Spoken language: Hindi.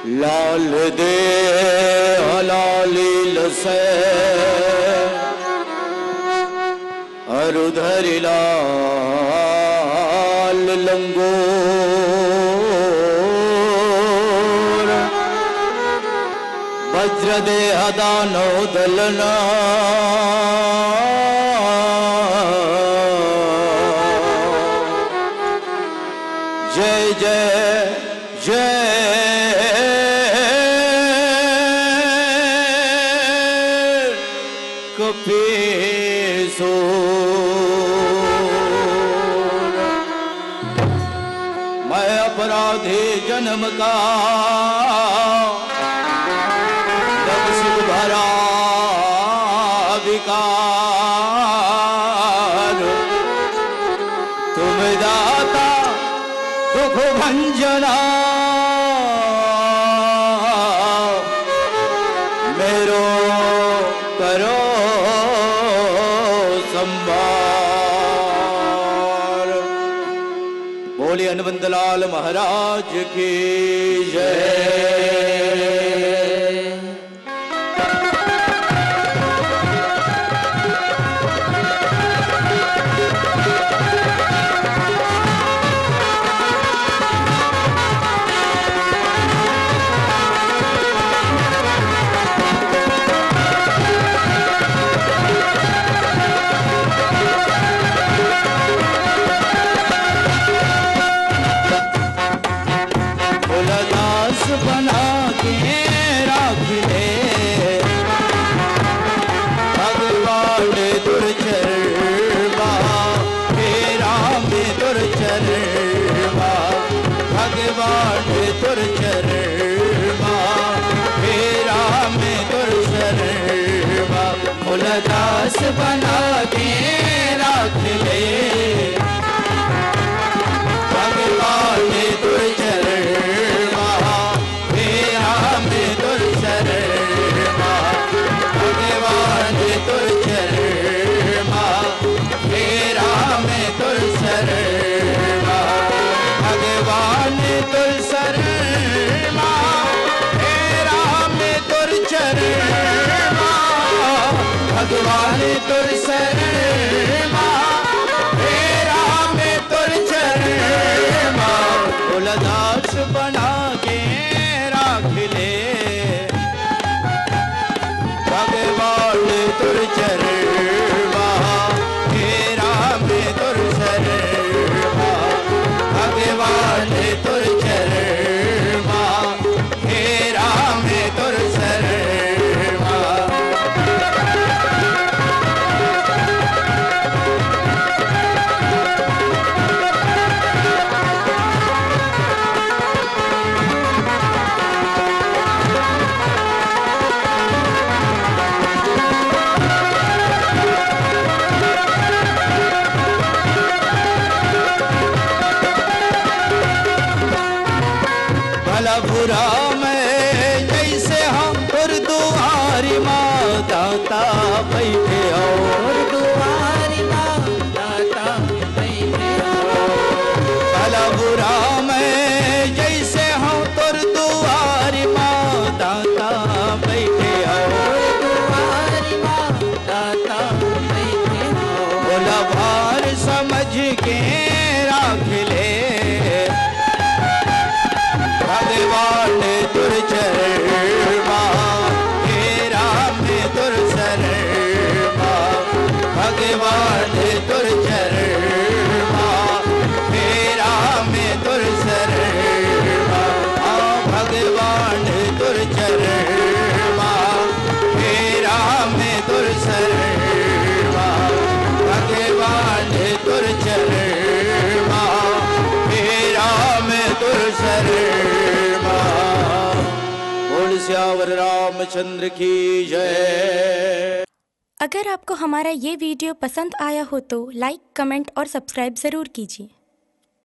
लाल दे हलालील से अरुधरि लाल लंगोर वज्र दे हदानो दलना जय जय जय कपीसोर। मैं अपराधी जन्म का जग सिद्ध भरा विकार, तुम दाता दुख भंजना मेरो करो संभार। बोले हनुमंतलाल महाराज की जय। बना के रख ले भगवान दुर्चरवा, तेरा में दुर्चरवा भगवान दुर्चरवा, तेरा में दुर्चरवा। मुलदास बना के रख ले भगवान दुर्चरवा, भगवान दुर्चरवा, तेरा में दुर्चरवा, भगवान दुर्चरवा, तेरा में दुर्चरवा, भगवान दुर्चरवा, तेरा में दुर्चरवा। तुलदास बना के राख ले भगवान दुर्चरवा, तेरा में दुर्चरवा, भगवान दुर्चरवा, तेरा में दुर्चरवा। भला बुरा में जैसे हम और दुआरी माँ दाता बैठे और दुआरी माँ दाता बैठे हो। भला बुरा में जैसे हम और दुआरी माँ दाता बैठे और दुआरी माँ दाता बैठे हो। बोला भार समझ के राख ले भगवान दुर्चरवा, तेरा में दुर्चरवा, भगवान दुर्चरवा, तेरा में दुर्चरवा, भगवान दुर्चरवा, तेरा में दुर्चरवा, भगवान दुर्चरवा, तेरा में दुर्चरवा। बोल सियावर रामचंद्र की जय। अगर आपको हमारा ये वीडियो पसंद आया हो तो लाइक, कमेंट और सब्सक्राइब ज़रूर कीजिए।